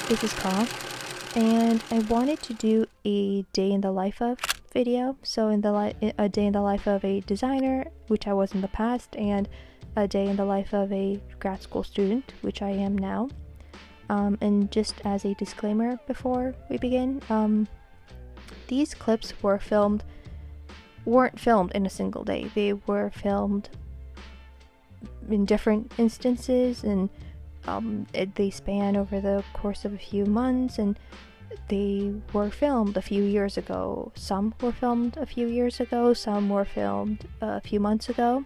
this is Ka, and I wanted to do a day in the life of video. So a day in the life of a designer, which I was in the past, and a day in the life of a grad school student, which I am now. And just as a disclaimer before we begin, these clips weren't filmed in a single day. They were filmed in different instances, and they span over the course of a few months, and they were filmed a few years ago. Some were filmed a few years ago, some were filmed a few months ago,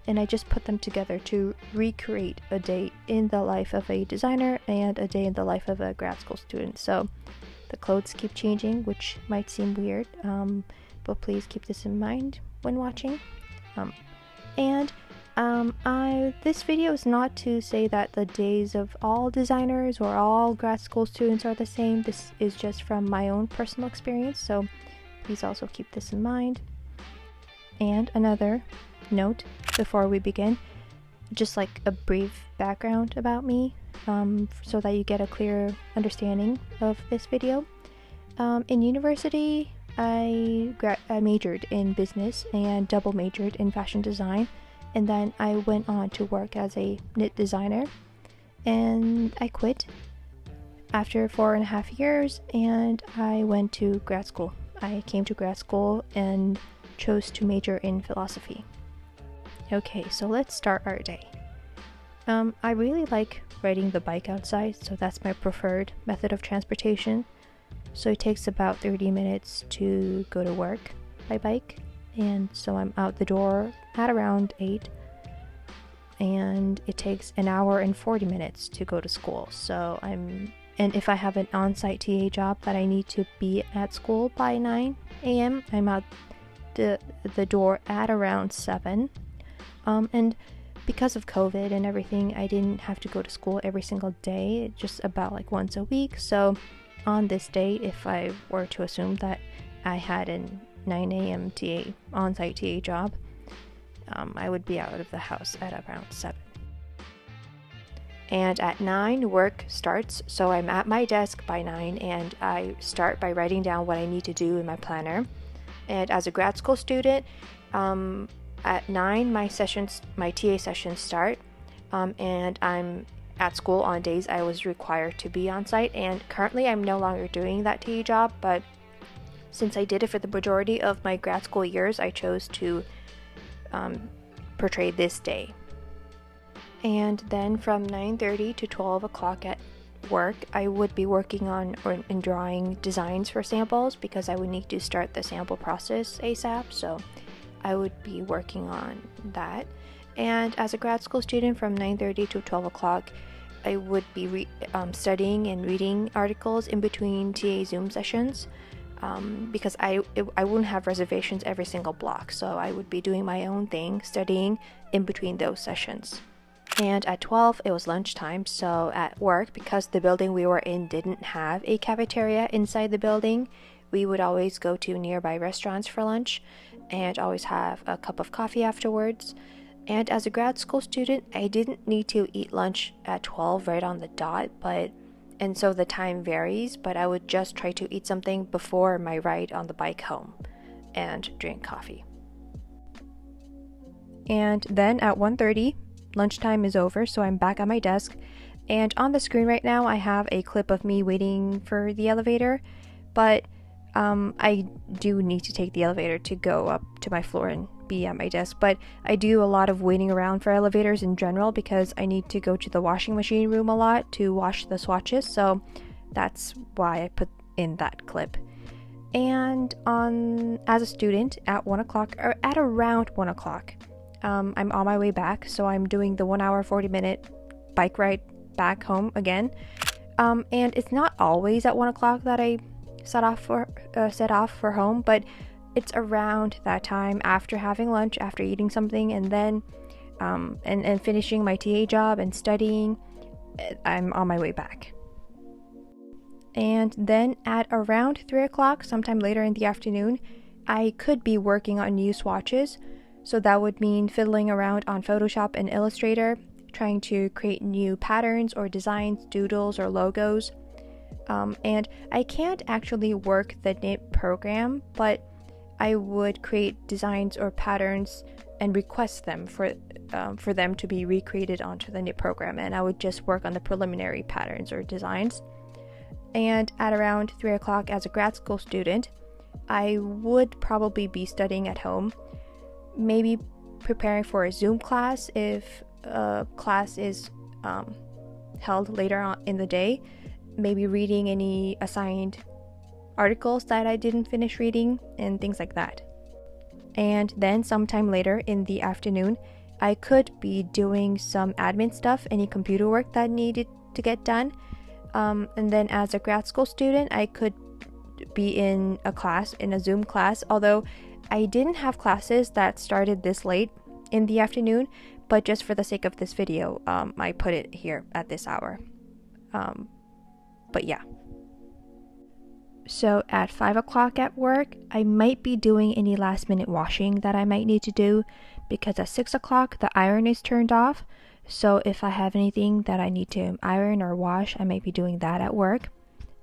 and I just put them together to recreate a day in the life of a designer and a day in the life of a grad school student. So the clothes keep changing, which might seem weird, but please keep this in mind when watching. This video is not to say that the days of all designers or all grad school students are the same. This is just from my own personal experience, so please also keep this in mind. And another note before we begin, just like a brief background about me, so that you get a clear understanding of this video. In university, I majored in business and double majored in fashion design. And then I went on to work as a knit designer, and I quit after 4.5 years, and I went to grad school. I came to grad school and chose to major in philosophy. Okay, so let's start our day. I really like riding the bike outside, so that's my preferred method of transportation. So it takes about 30 minutes to go to work by bike. And so I'm out the door at around 8, and it takes an hour and 40 minutes to go to school. And if I have an on-site TA job that I need to be at school by 9 a.m., I'm out the door at around 7. And because of COVID and everything, I didn't have to go to school every single day, just about like once a week. So on this day, if I were to assume that I had an 9 a.m. on-site TA job, I would be out of the house at around 7. And at 9, work starts, so I'm at my desk by 9, and I start by writing down what I need to do in my planner. And as a grad school student, at 9, my TA sessions start, and I'm at school on days I was required to be on site, and currently I'm no longer doing that TA job, but since I did it for the majority of my grad school years, I chose to portray this day. And then from 9:30 to 12 o'clock at work, I would be working on and drawing designs for samples, because I would need to start the sample process ASAP, so I would be working on that. And as a grad school student, from 9:30 to 12 o'clock, I would be studying and reading articles in between TA Zoom sessions. Because I wouldn't have reservations every single block, so I would be doing my own thing, studying in between those sessions. And at 12, it was lunchtime, so at work, because the building we were in didn't have a cafeteria inside the building, we would always go to nearby restaurants for lunch, and always have a cup of coffee afterwards. And as a grad school student, I didn't need to eat lunch at 12 right on the dot, and so the time varies, but I would just try to eat something before my ride on the bike home and drink coffee. And then at 1:30, lunchtime is over, so I'm back at my desk, and on the screen right now I have a clip of me waiting for the elevator, but I do need to take the elevator to go up to my floor and be at my desk, but I do a lot of waiting around for elevators in general because I need to go to the washing machine room a lot to wash the swatches, so that's why I put in that clip. And as a student at 1 o'clock, or at around 1 o'clock, I'm on my way back, so I'm doing the 1 hour 40-minute bike ride back home again, and it's not always at 1 o'clock that I set off for home, but it's around that time, after having lunch, after eating something, and then and finishing my TA job and studying, I'm on my way back. And then at around 3 o'clock, sometime later in the afternoon, I could be working on new swatches, so that would mean fiddling around on Photoshop and Illustrator, trying to create new patterns or designs, doodles, or logos. And I can't actually work the knit program, but I would create designs or patterns and request them for them to be recreated onto the knit program, and I would just work on the preliminary patterns or designs. And at around 3 o'clock as a grad school student, I would probably be studying at home, maybe preparing for a Zoom class if a class is held later on in the day, maybe reading any assigned articles that I didn't finish reading and things like that. And then sometime later in the afternoon, I could be doing some admin stuff, any computer work that needed to get done. And then as a grad school student, I could be in a Zoom class, although I didn't have classes that started this late in the afternoon, but just for the sake of this video, I put it here at this hour. But yeah. So at 5 o'clock at work, I might be doing any last minute washing that I might need to do, because at 6 o'clock the iron is turned off. So if I have anything that I need to iron or wash, I might be doing that at work.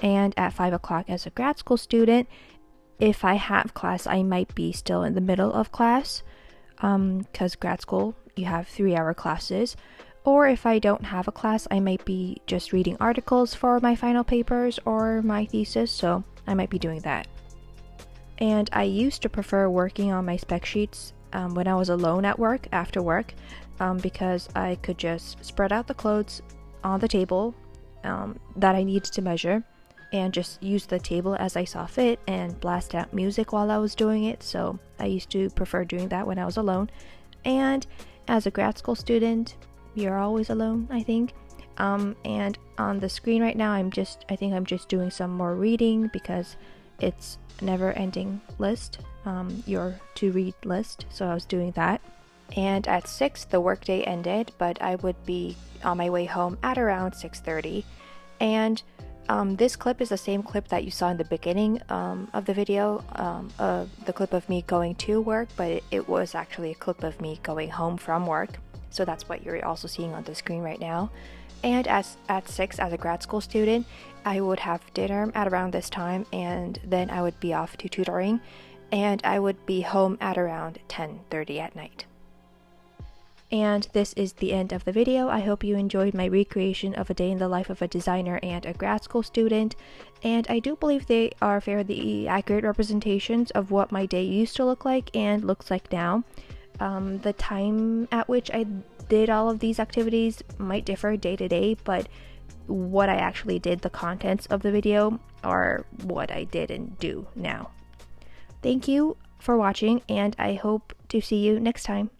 And at 5 o'clock as a grad school student, if I have class, I might be still in the middle of class, because grad school, you have 3-hour classes. Or if I don't have a class, I might be just reading articles for my final papers or my thesis, so I might be doing that. And I used to prefer working on my spec sheets when I was alone at work, after work, because I could just spread out the clothes on the table that I needed to measure, and just use the table as I saw fit and blast out music while I was doing it. So I used to prefer doing that when I was alone. And as a grad school student, you're always alone, I think. And on the screen right now, I think I'm just doing some more reading because it's a never-ending list, your to-read list. So I was doing that. And at 6, the workday ended, but I would be on my way home at around 6:30. And this clip is the same clip that you saw in the beginning of the video, the clip of me going to work, but it was actually a clip of me going home from work. So that's what you're also seeing on the screen right now. And at 6, as a grad school student, I would have dinner at around this time, and then I would be off to tutoring, and I would be home at around 10:30 at night. And this is the end of the video. I hope you enjoyed my recreation of a day in the life of a designer and a grad school student, and I do believe they are fairly accurate representations of what my day used to look like and looks like now. The time at which I did all of these activities might differ day to day, but what I actually did, the contents of the video, are what I did and do now. Thank you for watching, and I hope to see you next time.